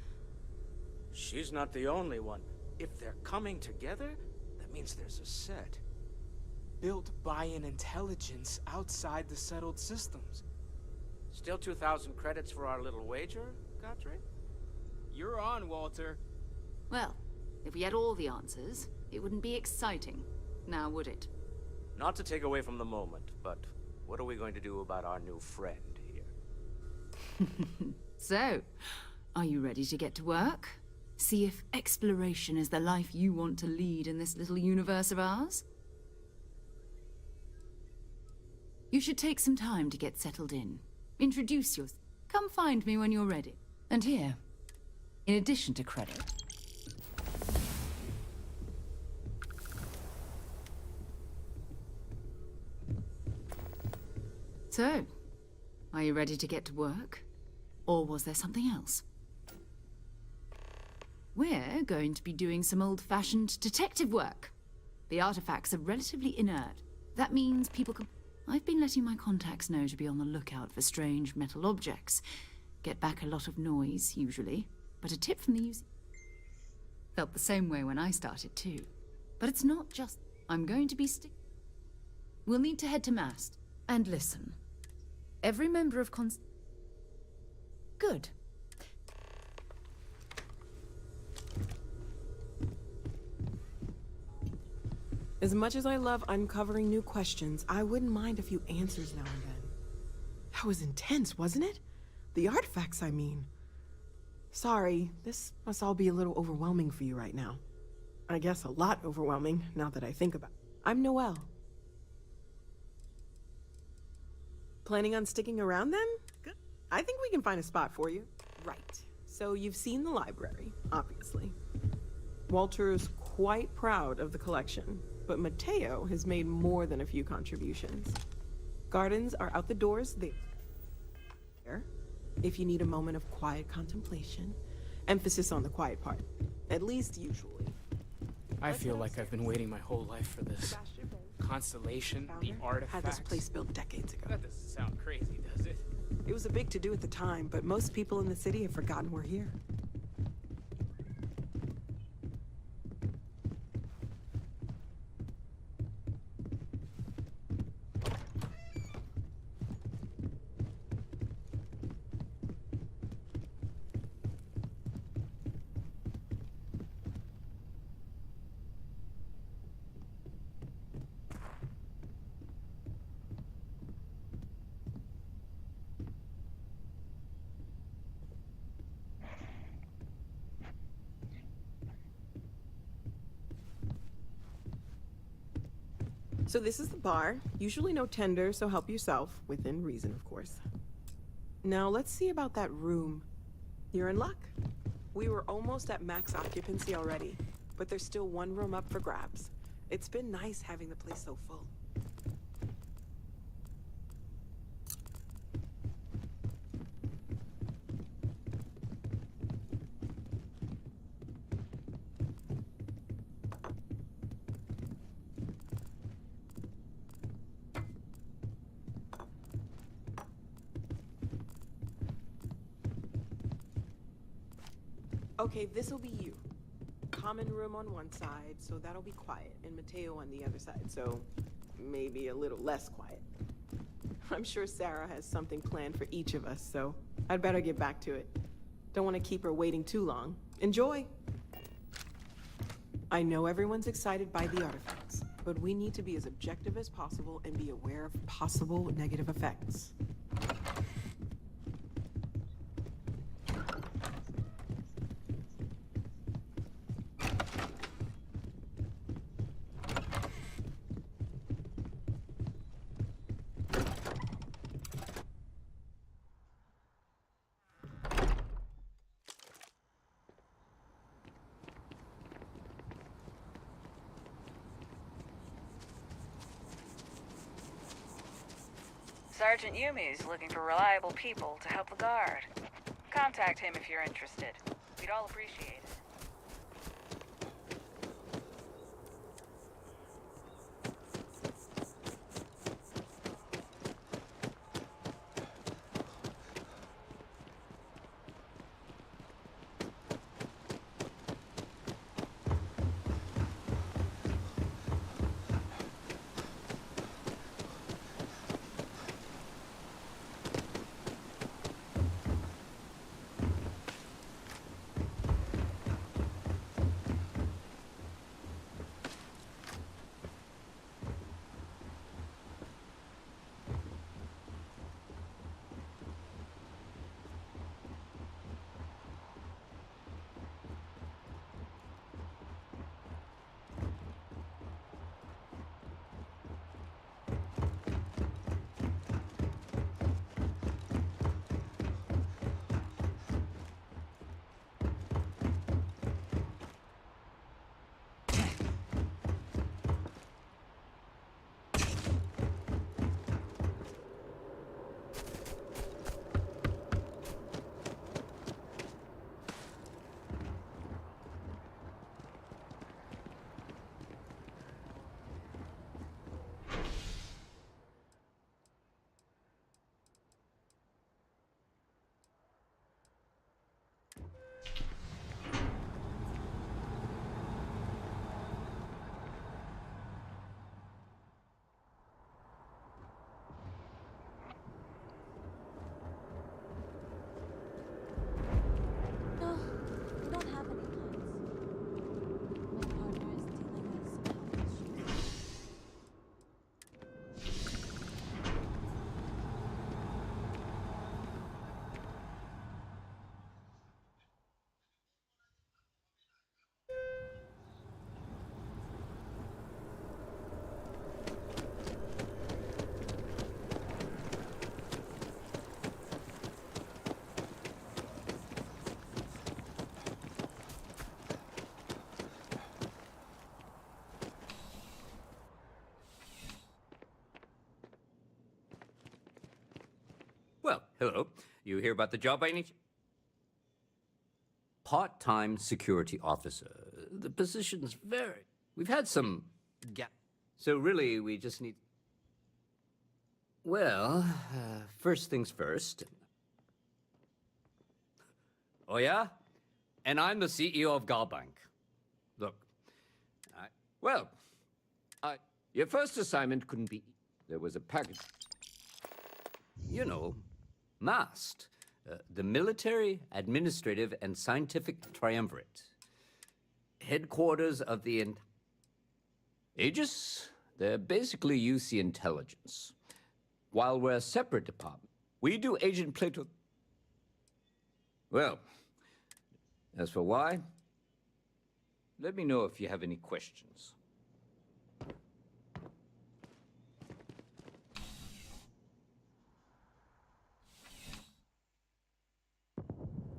She's not the only one. If they're coming together, that means there's a set. Built by an intelligence outside the settled systems. Still 2,000 credits for our little wager, Country? You're on, Walter. Well, if we had all the answers, it wouldn't be exciting. Now, would it? Not to take away from the moment, but what are we going to do about our new friend here? So, are you ready to get to work? See if exploration is the life you want to lead in this little universe of ours? You should take some time to get settled in. Introduce yourself. Come find me when you're ready. And here, in addition to credit... So, are you ready to get to work? Or was there something else? We're going to be doing some old-fashioned detective work. The artifacts are relatively inert. That means people can... I've been letting my contacts know to be on the lookout for strange metal objects. Get back a lot of noise, usually. But a tip from the user... Felt the same way when I started, too. But it's not just... I'm going to be We'll need to head to Mast. And listen. Every member of Good. As much as I love uncovering new questions, I wouldn't mind a few answers now and then. That was intense, wasn't it? The artifacts, I mean. Sorry, this must all be a little overwhelming for you right now. I guess a lot overwhelming, now that I think about it. I'm Noelle. Planning on sticking around then? Good. I think we can find a spot for you. Right. So you've seen the library, obviously. Walter's quite proud of the collection, but Mateo has made more than a few contributions. Gardens are out the doors there. If you need a moment of quiet contemplation, emphasis on the quiet part. At least usually. I feel like I've been waiting my whole life for this. Constellation, the artifacts. Had this place built decades ago. That doesn't sound crazy, does it? It was a big to-do at the time, but most people in the city have forgotten we're here. So this is the bar. Usually no tender, so help yourself. Within reason, of course. Now let's see about that room. You're in luck. We were almost at max occupancy already, but there's still one room up for grabs. It's been nice having the place so full. Okay, this'll be you. Common room on one side, so that'll be quiet, and Mateo on the other side, so maybe a little less quiet. I'm sure Sarah has something planned for each of us, so I'd better get back to it. Don't want to keep her waiting too long. Enjoy! I know everyone's excited by the artifacts, but we need to be as objective as possible and be aware of possible negative effects. Sergeant Yumi's looking for reliable people to help the guard. Contact him if you're interested. We'd all appreciate it. Hello. You hear about the job by any part-time security officer. The position's very... We've had some gap. So really, we just need... Well, first things first. Oh, yeah? And I'm the CEO of Galbank. Look, your first assignment couldn't be... There was a package... You know, MAST. The Military, Administrative, and Scientific Triumvirate. Headquarters of the... Aegis? They're basically UC intelligence. While we're a separate department, we do Agent Plato... Well, as for why, let me know if you have any questions.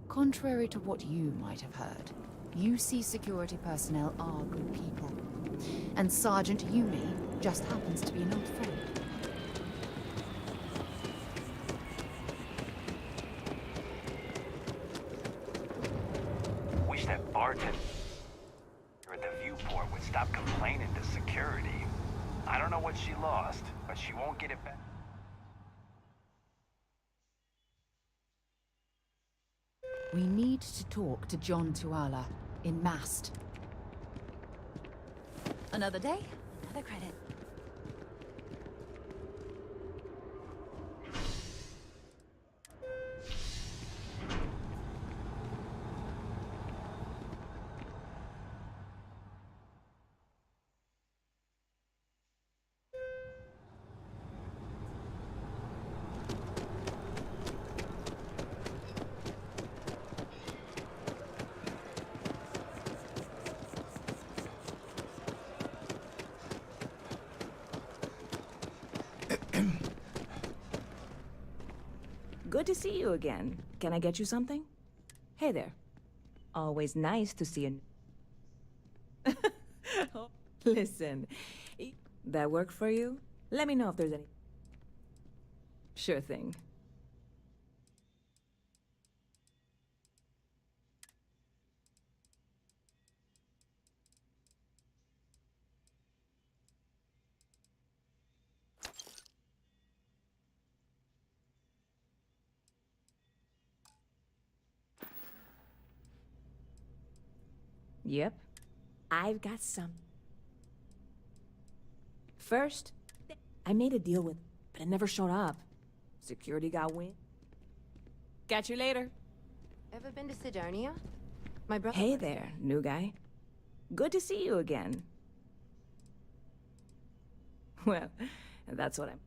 Contrary to what you might have heard, UC security personnel are good people. And Sergeant Yumi just happens to be an old friend. Wish that bartender at the viewport would stop complaining to security. I don't know what she lost, but she won't get it back. We need to talk to John Tuala in Mast. Another day, another credit. Good to see you again. Can I get you something? Hey there. Always nice to see you. Listen, that work for you? Let me know if there's any... Sure thing. Yep. I've got some. First, I made a deal with, but it never showed up. Security got wind. Catch you later. Ever been to Sidonia? My brother. Hey there, new guy. Good to see you again. Well, that's what I'm...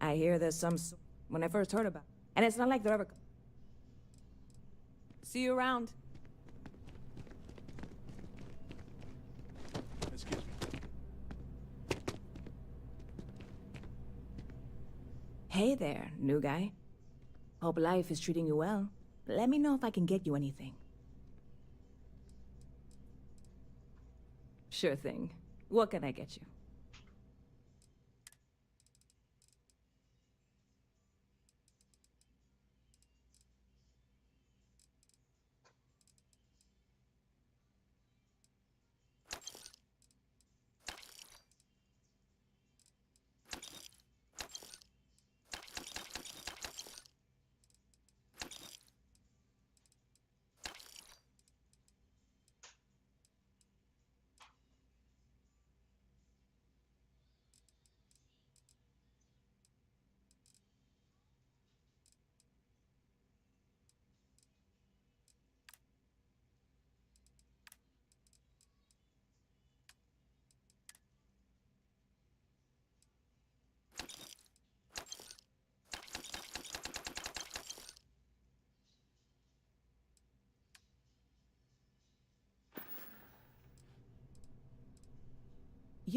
I hear there's some... When I first heard about it. And it's not like they're ever... See you around. Excuse me. Hey there, new guy. Hope life is treating you well. Let me know if I can get you anything. Sure thing. What can I get you?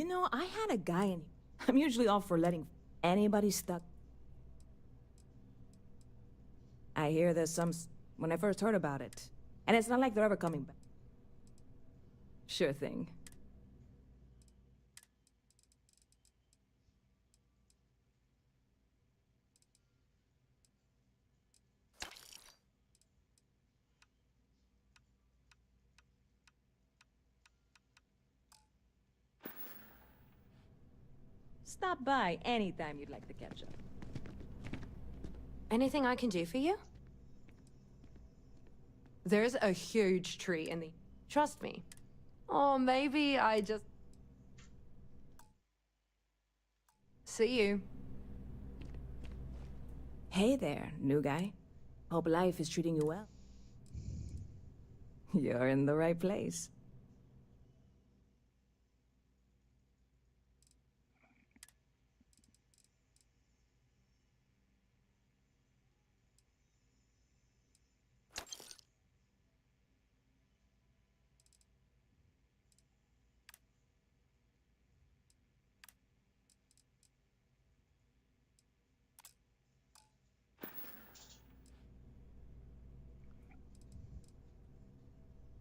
You know, I had a guy in. I'm usually all for letting anybody stuck. I hear there's some when I first heard about it. And it's not like they're ever coming back. Sure thing. Stop by anytime you'd like to catch up. Anything I can do for you? There's a huge tree in the... Trust me. Or maybe I just... See you. Hey there, new guy. Hope life is treating you well. You're in the right place.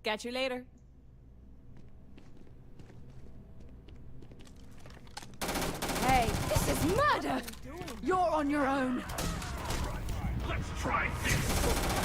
Catch you later. Hey, this is murder! You're on your own. Let's try this!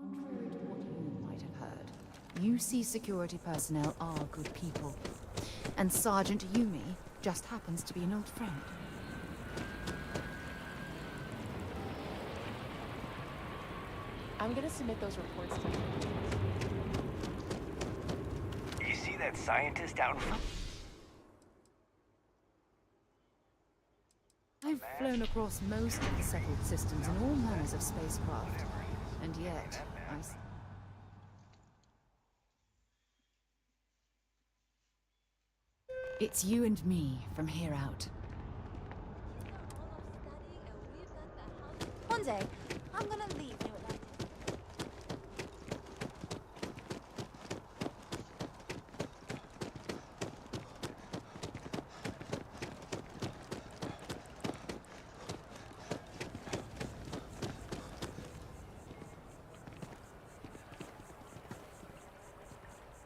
Contrary to what you might have heard, UC security personnel are good people. And Sergeant Yumi just happens to be an old friend. I'm gonna submit those reports to you. You see that scientist out in front? I've flown across most of the settled systems in all manners of spacecraft. And yet, It's you and me from here out. One day, I'm gonna leave New Atlantis.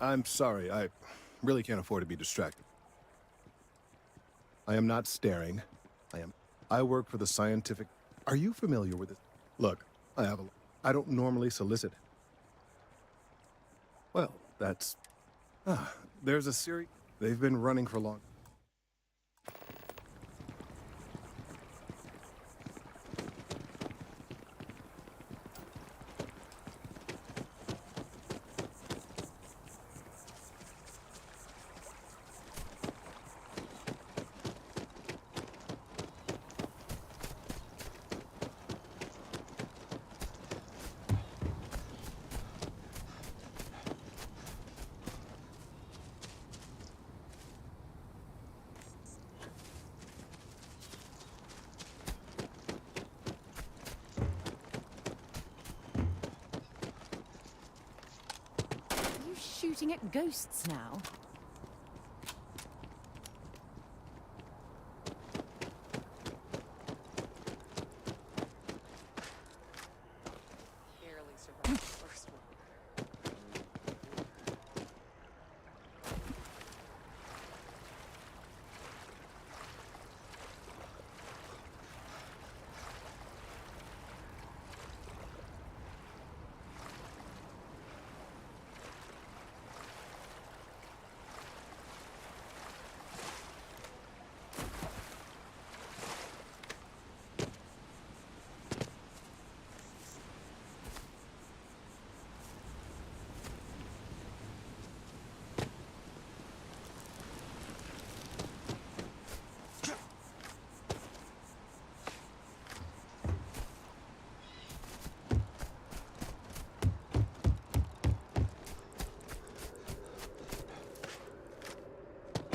I'm sorry, I really can't afford to be distracted. I am not staring. I work for the scientific... Are you familiar with it? Look, I don't normally solicit. Well, that's... there's a series... They've been running for long. shooting at ghosts now. Barely survived the first one.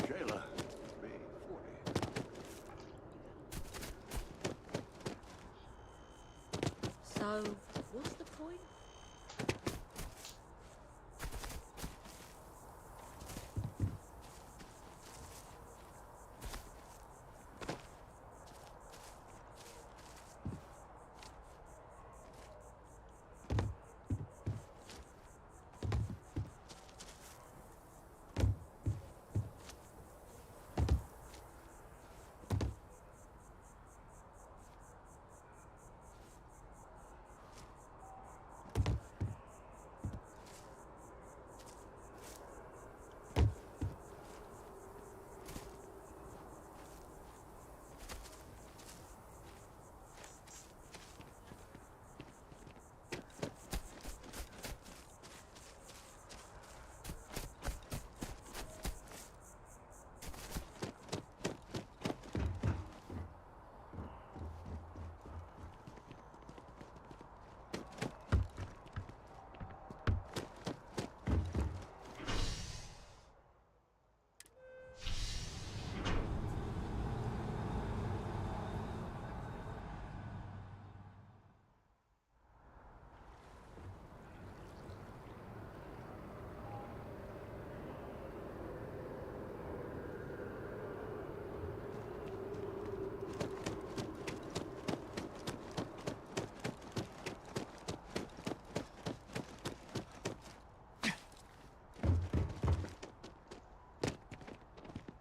Jayla, B40. So, what's the point?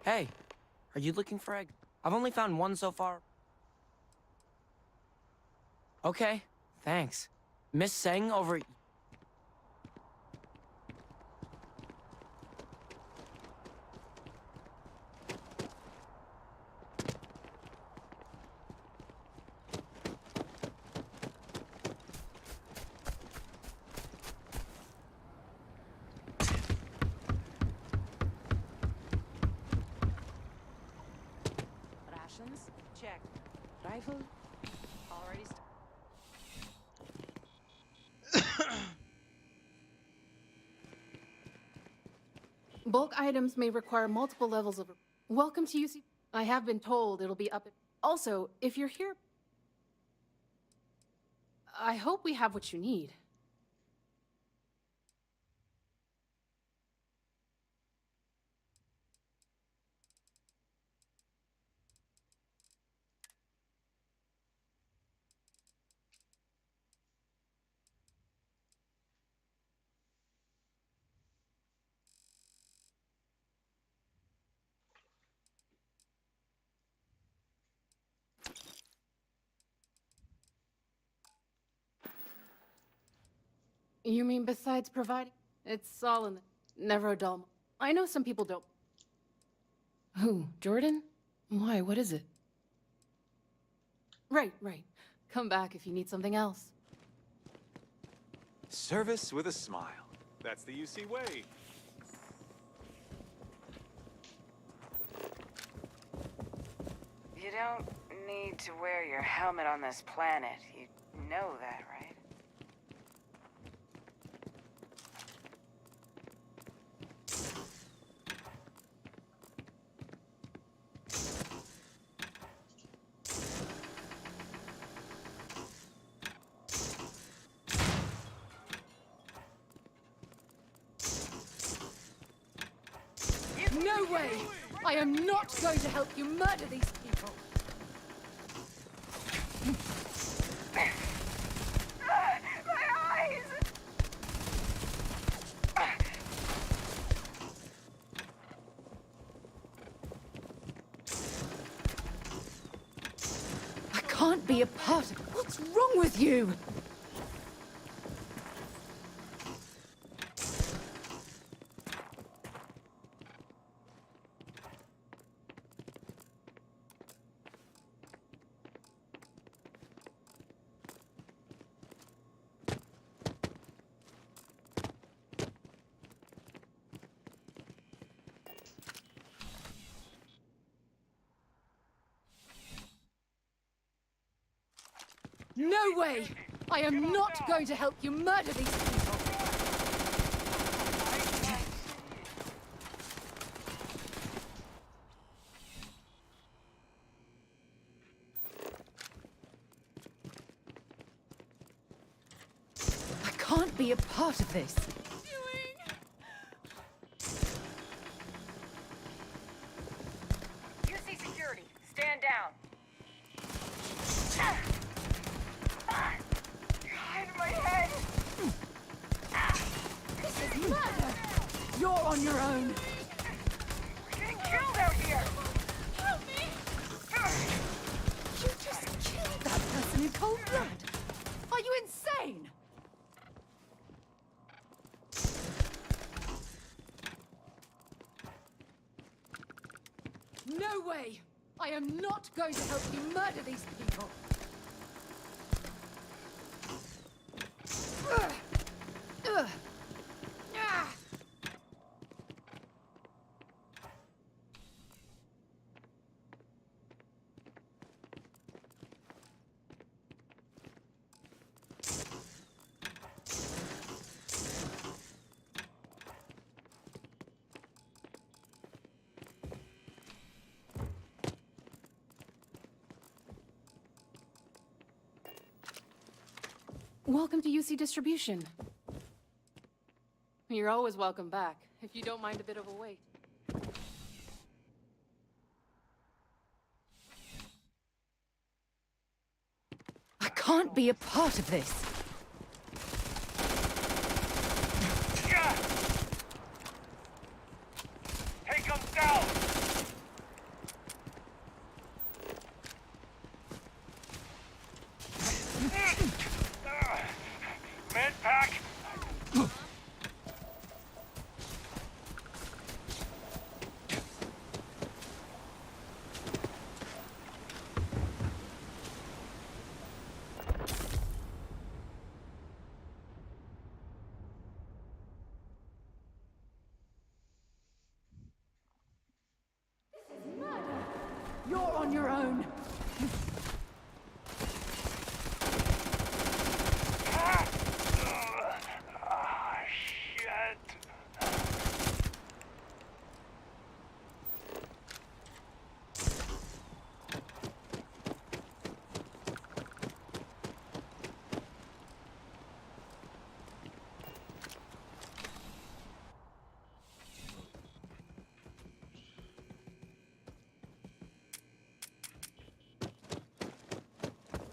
Hey, are you looking for egg? I've only found one so far. Okay, thanks. Miss Seng over... Rations? Check. Rifle? Already Bulk items may require multiple levels of... Welcome to UC... I have been told it'll be up... Also, if you're here... I hope we have what you need. You mean besides providing? It's all in the... Never a dull... I know some people don't... Who? Jordan? Why, what is it? Right. Come back if you need something else. Service with a smile. That's the UC way. You don't need to wear your helmet on this planet. You know that, right? No way! I am not going to help you murder these people! My eyes! I can't be a part of it. What's wrong with you? No way! I am not going to help you murder these people! I can't be a part of this. UC security, stand down. God, my head! This is murder! You're on your own! We're getting killed out here! Help me! You just killed that person in cold blood. Are you insane? No way! I am not going to help you murder these people! Ugh. Ugh. Ah. Welcome to UC Distribution. You're always welcome back, if you don't mind a bit of a wait. I can't be a part of this. Take him down! Med pack! You're on your own! Ah, shit!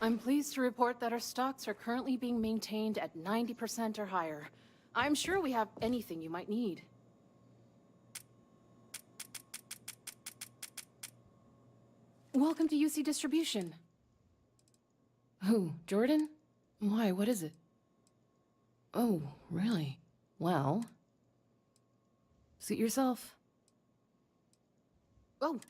I'm pleased to report that our stocks are currently being maintained at 90% or higher. I'm sure we have anything you might need. Welcome to UC Distribution. Who, Jordan? Why, what is it? Oh, really? Well... suit yourself. Oh,